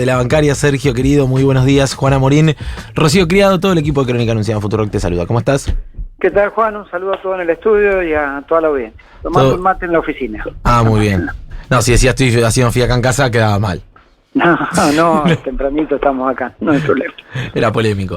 De la bancaria, Sergio, querido, muy buenos días. Juana Morín, Rocío Criado, todo el equipo de Crónica Anunciada Futurock te saluda. ¿Cómo estás? ¿Qué tal, Juan? Un saludo a todos en el estudio y a toda la audiencia. Tomando un mate en la oficina. Ah, muy bien. No, si decías estoy haciendo fiaca en casa, quedaba mal. No, tempranito estamos acá, no hay problema. Era polémico.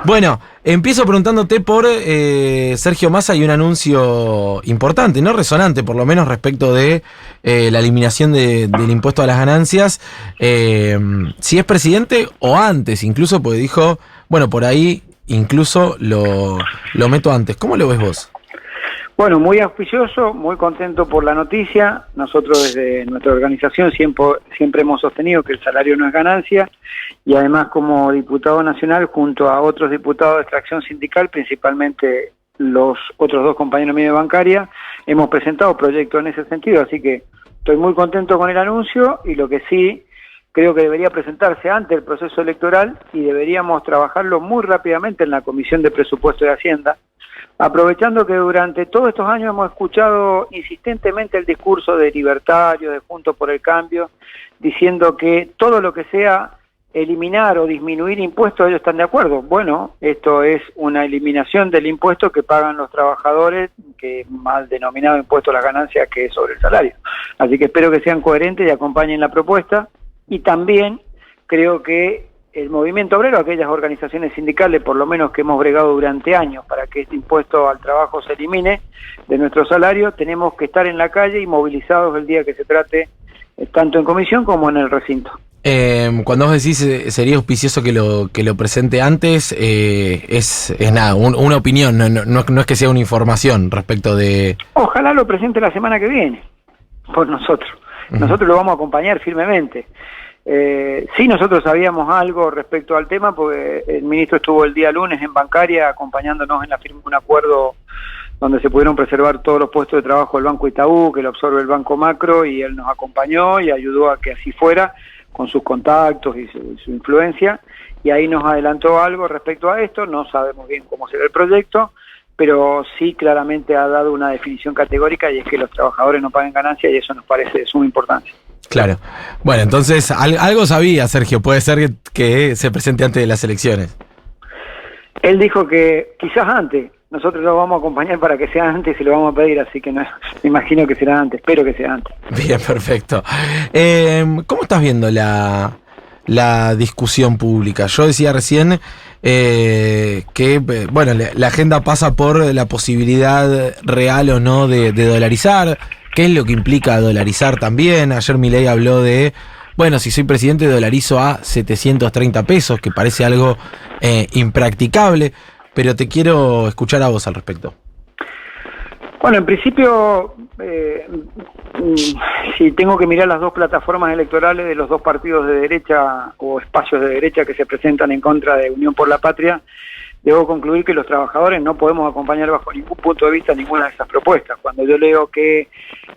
Bueno, empiezo preguntándote por Sergio Massa y un anuncio importante, no resonante, por lo menos respecto de la eliminación del impuesto a las ganancias. Si es presidente o antes, incluso, porque dijo, bueno, por ahí incluso lo meto antes. ¿Cómo lo ves vos? Bueno, muy auspicioso, muy contento por la noticia. Nosotros desde nuestra organización siempre hemos sostenido que el salario no es ganancia y además como diputado nacional junto a otros diputados de extracción sindical, principalmente los otros dos compañeros míos de bancaria, hemos presentado proyectos en ese sentido, así que estoy muy contento con el anuncio y lo que sí creo que debería presentarse antes del proceso electoral y deberíamos trabajarlo muy rápidamente en la Comisión de Presupuesto de Hacienda, aprovechando que durante todos estos años hemos escuchado insistentemente el discurso de libertarios, de Juntos por el Cambio, diciendo que todo lo que sea eliminar o disminuir impuestos, ellos están de acuerdo. Bueno, esto es una eliminación del impuesto que pagan los trabajadores, que mal denominado impuesto a las ganancias, que es sobre el salario. Así que espero que sean coherentes y acompañen la propuesta. Y también creo que el movimiento obrero, aquellas organizaciones sindicales, por lo menos que hemos bregado durante años para que este impuesto al trabajo se elimine de nuestro salario, tenemos que estar en la calle y movilizados el día que se trate, tanto en comisión como en el recinto. Cuando vos decís sería auspicioso que lo presente antes, es nada, una opinión, no es que sea una información respecto de... Ojalá lo presente la semana que viene, por nosotros. Nosotros lo vamos a acompañar firmemente. Sí, nosotros sabíamos algo respecto al tema porque el ministro estuvo el día lunes en bancaria acompañándonos en la firma de un acuerdo donde se pudieron preservar todos los puestos de trabajo del Banco Itaú, que lo absorbe el Banco Macro, y él nos acompañó y ayudó a que así fuera con sus contactos y su influencia, y ahí nos adelantó algo respecto a esto. No sabemos bien cómo será el proyecto, pero sí claramente ha dado una definición categórica, y es que los trabajadores no paguen ganancias, y eso nos parece de suma importancia. Claro. Bueno, entonces algo sabía Sergio, puede ser que se presente antes de las elecciones. Él dijo que quizás antes, nosotros lo vamos a acompañar para que sea antes y lo vamos a pedir, así que no, me imagino que será antes, espero que sea antes. Bien, perfecto. ¿Cómo estás viendo la discusión pública? Yo decía recién que bueno, la agenda pasa por la posibilidad real o no de dolarizar. ¿Qué es lo que implica dolarizar también? Ayer Milei habló de, bueno, si soy presidente dolarizo a 730 pesos, que parece algo impracticable, pero te quiero escuchar a vos al respecto. Bueno, en principio, si tengo que mirar las dos plataformas electorales de los dos partidos de derecha o espacios de derecha que se presentan en contra de Unión por la Patria, debo concluir que los trabajadores no podemos acompañar bajo ningún punto de vista ninguna de esas propuestas. Cuando yo leo que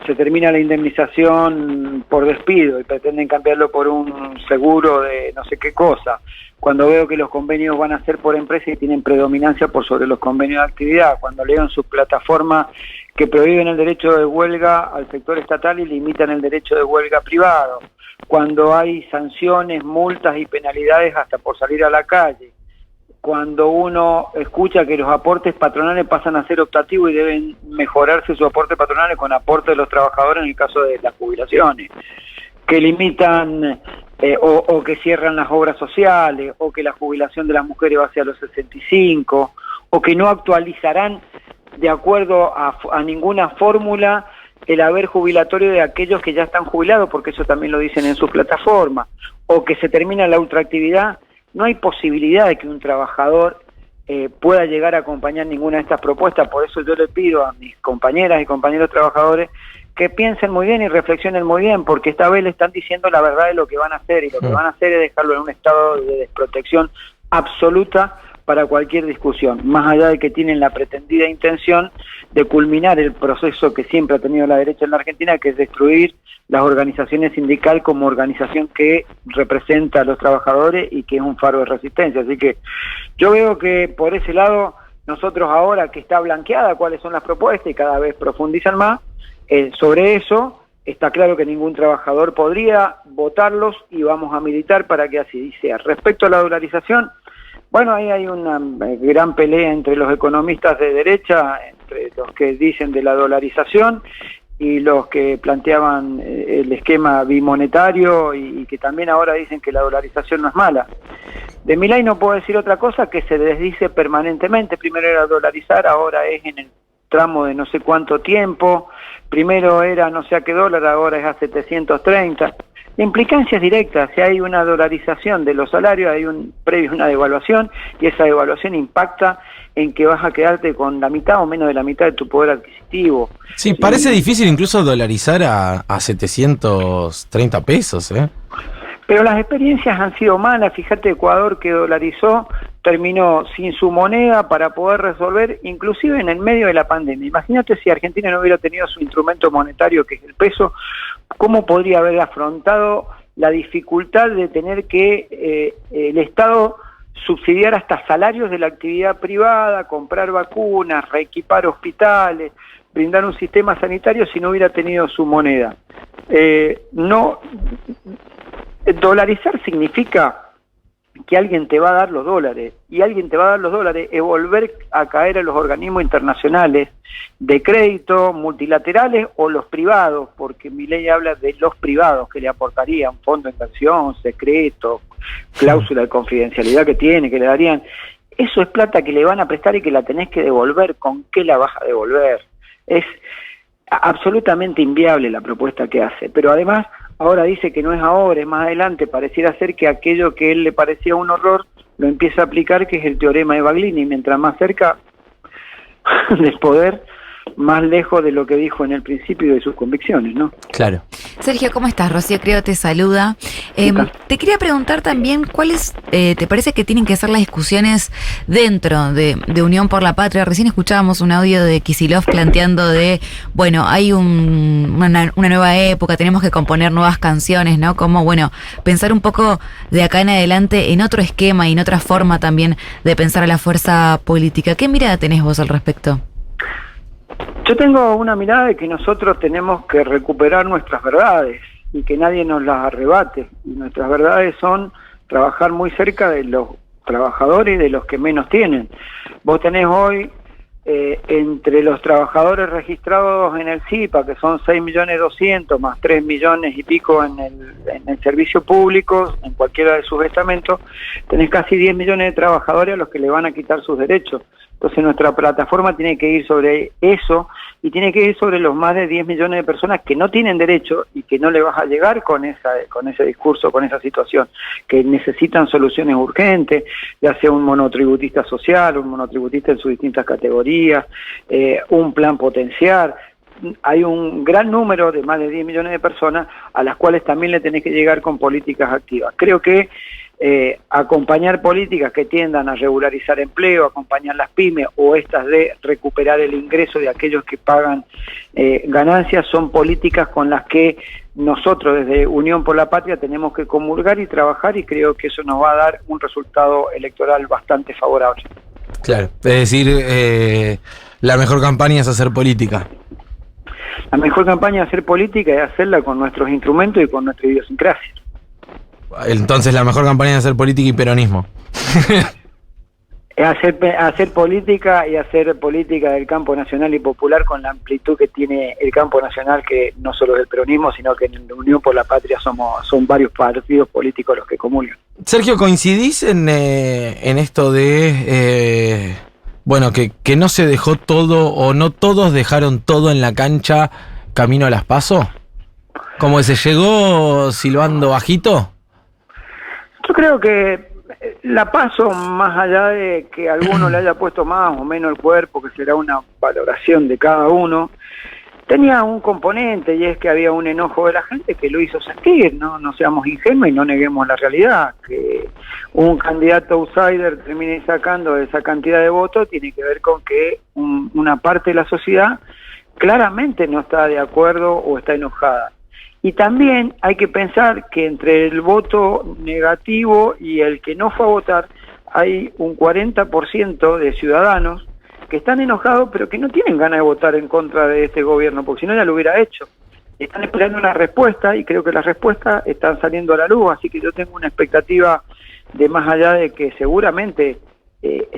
se termina la indemnización por despido y pretenden cambiarlo por un seguro de no sé qué cosa, cuando veo que los convenios van a ser por empresa y tienen predominancia por sobre los convenios de actividad, cuando leo en sus plataformas que prohíben el derecho de huelga al sector estatal y limitan el derecho de huelga privado, cuando hay sanciones, multas y penalidades hasta por salir a la calle, cuando uno escucha que los aportes patronales pasan a ser optativos y deben mejorarse sus aportes patronales con aportes de los trabajadores en el caso de las jubilaciones, que limitan o que cierran las obras sociales, o que la jubilación de las mujeres va hacia los 65, o que no actualizarán de acuerdo a ninguna fórmula el haber jubilatorio de aquellos que ya están jubilados, porque eso también lo dicen en su plataforma, o que se termina la ultraactividad. No hay posibilidad de que un trabajador pueda llegar a acompañar ninguna de estas propuestas. Por eso yo le pido a mis compañeras y compañeros trabajadores que piensen muy bien y reflexionen muy bien, porque esta vez le están diciendo la verdad de lo que van a hacer, y lo que van a hacer es dejarlo en un estado de desprotección absoluta para cualquier discusión, más allá de que tienen la pretendida intención de culminar el proceso que siempre ha tenido la derecha en la Argentina, que es destruir las organizaciones sindicales como organización que representa a los trabajadores y que es un faro de resistencia. Así que yo veo que por ese lado, nosotros ahora que está blanqueada cuáles son las propuestas y cada vez profundizan más, sobre eso está claro que ningún trabajador podría votarlos y vamos a militar para que así sea. Respecto a la dolarización, bueno, ahí hay una gran pelea entre los economistas de derecha, entre los que dicen de la dolarización y los que planteaban el esquema bimonetario y que también ahora dicen que la dolarización no es mala. De Milei no puedo decir otra cosa, que se desdice permanentemente. Primero era dolarizar, ahora es en el tramo de no sé cuánto tiempo. Primero era no sé a qué dólar, ahora es a 730. La implicancia es directa. Si hay una dolarización de los salarios, hay una devaluación, y esa devaluación impacta en que vas a quedarte con la mitad o menos de la mitad de tu poder adquisitivo. Sí, parece difícil incluso dolarizar a 730 pesos, ¿eh? Pero las experiencias han sido malas. Fíjate, Ecuador, que dolarizó, terminó sin su moneda para poder resolver, inclusive en el medio de la pandemia. Imagínate si Argentina no hubiera tenido su instrumento monetario, que es el peso, ¿cómo podría haber afrontado la dificultad de tener que el Estado subsidiar hasta salarios de la actividad privada, comprar vacunas, reequipar hospitales, brindar un sistema sanitario si no hubiera tenido su moneda? Dolarizar significa que alguien te va a dar los dólares, y alguien te va a dar los dólares es volver a caer a los organismos internacionales de crédito, multilaterales o los privados, porque Milei habla de los privados que le aportarían fondo de inversión, secreto, cláusula de confidencialidad que tiene, que le darían. Eso es plata que le van a prestar y que la tenés que devolver. ¿Con qué la vas a devolver? Es absolutamente inviable la propuesta que hace, pero además ahora dice que no es ahora, es más adelante. Pareciera ser que aquello que a él le parecía un horror lo empieza a aplicar, que es el teorema de Baglini. Mientras más cerca del poder, más lejos de lo que dijo en el principio y de sus convicciones, ¿no? Claro. Sergio, ¿cómo estás? Rocío Creo te saluda. Te quería preguntar también cuáles te parece que tienen que ser las discusiones dentro de Unión por la Patria. Recién escuchábamos un audio de Kicillof planteando bueno, hay una nueva época, tenemos que componer nuevas canciones, ¿no? Como, bueno, pensar un poco de acá en adelante en otro esquema y en otra forma también de pensar a la fuerza política. ¿Qué mirada tenés vos al respecto? Yo tengo una mirada de que nosotros tenemos que recuperar nuestras verdades y que nadie nos las arrebate. Y nuestras verdades son trabajar muy cerca de los trabajadores y de los que menos tienen. Vos tenés hoy entre los trabajadores registrados en el CIPA, que son 6.200.000 más 3 millones y pico en el servicio público, en cualquiera de sus estamentos, tenés casi 10 millones de trabajadores a los que le van a quitar sus derechos. Entonces nuestra plataforma tiene que ir sobre eso y tiene que ir sobre los más de 10 millones de personas que no tienen derecho y que no le vas a llegar con ese discurso, con esa situación, que necesitan soluciones urgentes, ya sea un monotributista social, un monotributista en sus distintas categorías, un plan potenciar. Hay un gran número de más de 10 millones de personas a las cuales también le tenés que llegar con políticas activas. Creo que acompañar políticas que tiendan a regularizar empleo, acompañar las pymes o estas de recuperar el ingreso de aquellos que pagan ganancias, son políticas con las que nosotros desde Unión por la Patria tenemos que comulgar y trabajar, y creo que eso nos va a dar un resultado electoral bastante favorable. Claro, es decir, la mejor campaña es hacer política. La mejor campaña es hacer política y hacerla con nuestros instrumentos y con nuestra idiosincrasia. Entonces la mejor campaña es hacer política y peronismo. Hacer política y hacer política del campo nacional y popular con la amplitud que tiene el campo nacional, que no solo es el peronismo, sino que en la Unión por la Patria son varios partidos políticos los que comulgan. Sergio, ¿coincidís en esto de bueno, que no se dejó todo, o no todos dejaron todo en la cancha camino a las PASO? ¿Como que se llegó silbando bajito? Yo creo que la PASO, más allá de que alguno le haya puesto más o menos el cuerpo, que será una valoración de cada uno, tenía un componente, y es que había un enojo de la gente que lo hizo sentir, ¿no? No seamos ingenuos y no neguemos la realidad. Que un candidato outsider termine sacando esa cantidad de votos tiene que ver con que una parte de la sociedad claramente no está de acuerdo o está enojada. Y también hay que pensar que entre el voto negativo y el que no fue a votar hay un 40% de ciudadanos que están enojados, pero que no tienen ganas de votar en contra de este gobierno, porque si no ya lo hubiera hecho. están esperando una respuesta y creo que las respuestas están saliendo a la luz, así que yo tengo una expectativa de más allá de que seguramente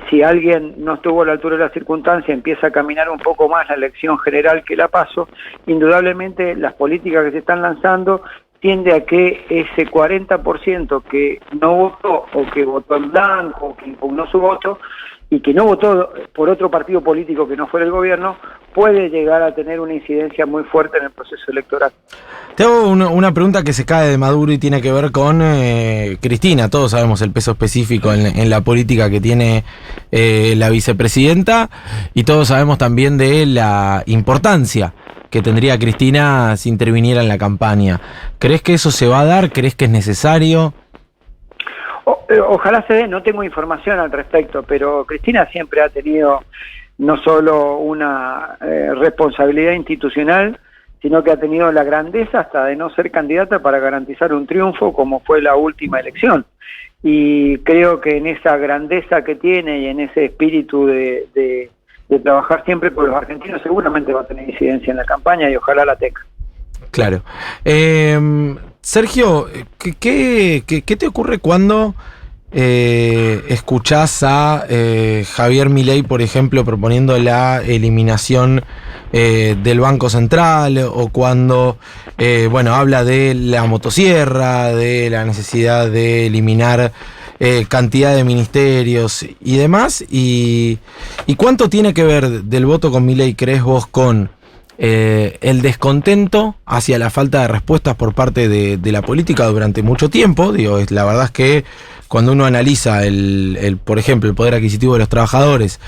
si alguien no estuvo a la altura de la circunstancia empieza a caminar un poco más la elección general que la PASO, indudablemente las políticas que se están lanzando tiende a que ese 40% que no votó o que votó en blanco o que impugnó su voto y que no votó por otro partido político que no fuera el gobierno, puede llegar a tener una incidencia muy fuerte en el proceso electoral. Te hago una pregunta que se cae de Maduro y tiene que ver con Cristina. Todos sabemos el peso específico en la política que tiene la vicepresidenta y todos sabemos también de la importancia que tendría Cristina si interviniera en la campaña. ¿Crees que eso se va a dar? ¿Crees que es necesario? Ojalá se dé, no tengo información al respecto, pero Cristina siempre ha tenido no solo una responsabilidad institucional, sino que ha tenido la grandeza hasta de no ser candidata para garantizar un triunfo como fue la última elección. Y creo que en esa grandeza que tiene y en ese espíritu de trabajar siempre por los argentinos seguramente va a tener incidencia en la campaña y ojalá la tenga. Claro. Sergio, ¿qué te ocurre cuando escuchás a Javier Milei, por ejemplo, proponiendo la eliminación del Banco Central o cuando habla de la motosierra, de la necesidad de eliminar cantidad de ministerios y demás? ¿Y cuánto tiene que ver del voto con Milei, crees vos, con el descontento hacia la falta de respuestas por parte de la política durante mucho tiempo? La verdad es que cuando uno analiza por ejemplo, el poder adquisitivo de los trabajadores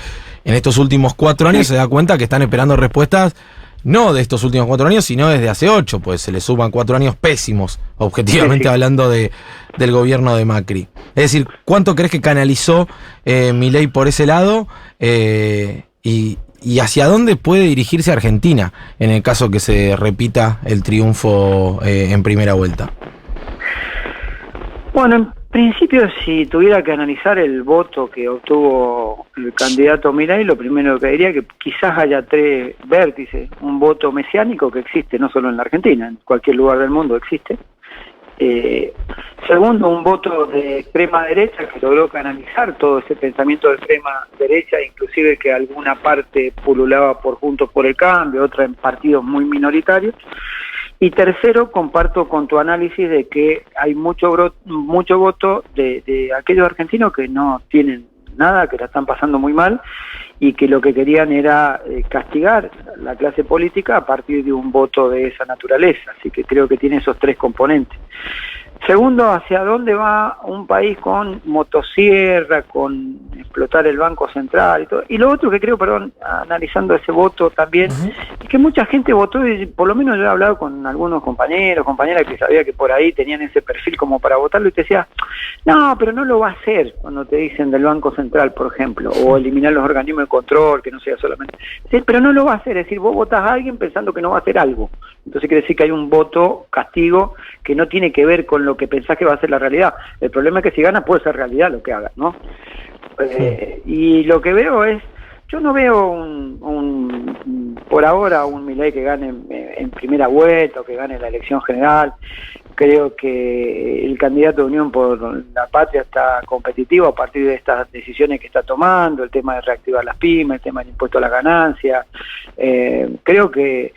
en estos últimos 4 años, se da cuenta que están esperando respuestas no de estos últimos 4 años, sino desde hace 8, pues se le suman 4 años pésimos, objetivamente hablando del gobierno de Macri. Es decir, ¿cuánto crees que canalizó Milei por ese lado? ¿Y hacia dónde puede dirigirse Argentina en el caso que se repita el triunfo en primera vuelta? Bueno, en principio, si tuviera que analizar el voto que obtuvo el candidato Milei, lo primero que diría que quizás haya 3 vértices. Un voto mesiánico que existe no solo en la Argentina, en cualquier lugar del mundo existe. Segundo, un voto de extrema derecha que logró canalizar todo ese pensamiento de extrema derecha, inclusive que alguna parte pululaba por Juntos por el Cambio, otra en partidos muy minoritarios. Y tercero, comparto con tu análisis de que hay mucho voto de aquellos argentinos que no tienen nada, que la están pasando muy mal y que lo que querían era castigar a la clase política a partir de un voto de esa naturaleza. Así que creo que tiene esos 3 componentes. Segundo, ¿hacia dónde va un país con motosierra, con explotar el Banco Central y todo? Y lo otro que creo, analizando ese voto también, es que mucha gente votó, y por lo menos yo he hablado con algunos compañeras que sabía que por ahí tenían ese perfil como para votarlo y te decía, no, pero no lo va a hacer cuando te dicen del Banco Central, por ejemplo, o eliminar los organismos de control, que no sea solamente... Sí, pero no lo va a hacer, es decir, vos votás a alguien pensando que no va a hacer algo. Entonces quiere decir que hay un voto castigo que no tiene que ver con lo que pensás que va a ser la realidad. El problema es que si gana puede ser realidad lo que haga, ¿no? Y lo que veo es, yo no veo por ahora un Milei que gane en primera vuelta o que gane la elección general. Creo que el candidato de Unión por la Patria está competitivo a partir de estas decisiones que está tomando, el tema de reactivar las pymes, el tema del impuesto a la ganancia. Creo que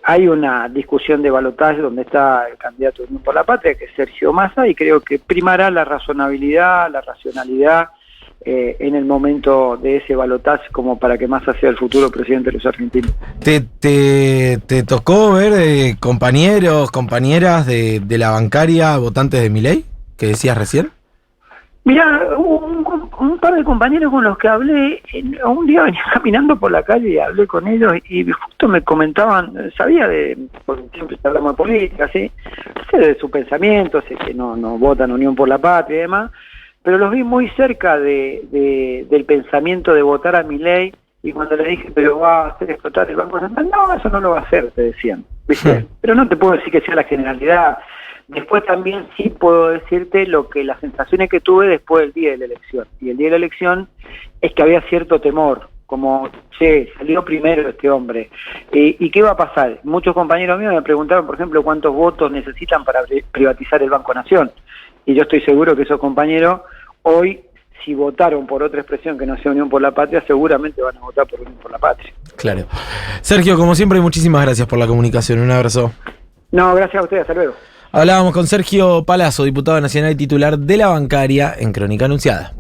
hay una discusión de balotaje donde está el candidato de Unión por la Patria, que es Sergio Massa, y creo que primará la razonabilidad, la racionalidad en el momento de ese balotaje como para que Massa sea el futuro presidente de los argentinos. ¿Te tocó ver compañeros, compañeras de la bancaria votantes de Milei, que decías recién? Mirá, un par de compañeros con los que hablé, un día venía caminando por la calle y hablé con ellos y justo me comentaban, sabía porque siempre hablamos de política, ¿sí? Sé de su pensamiento, sé que no votan Unión por la Patria y demás, pero los vi muy cerca del pensamiento de votar a Milei, y cuando le dije, pero va a hacer explotar el Banco Central, no, eso no lo va a hacer, te decían, ¿viste? Pero no te puedo decir que sea la generalidad. Después también sí puedo decirte las sensaciones que tuve después del día de la elección. Y el día de la elección es que había cierto temor como, che, salió primero este hombre. ¿Y qué va a pasar? Muchos compañeros míos me preguntaron, por ejemplo, cuántos votos necesitan para privatizar el Banco Nación. Y yo estoy seguro que esos compañeros hoy, si votaron por otra expresión que no sea Unión por la Patria, seguramente van a votar por Unión por la Patria. Claro. Sergio, como siempre, muchísimas gracias por la comunicación. Un abrazo. No, gracias a ustedes. Hasta luego. Hablábamos con Sergio Palazzo, diputado nacional y titular de la bancaria en Crónica Anunciada.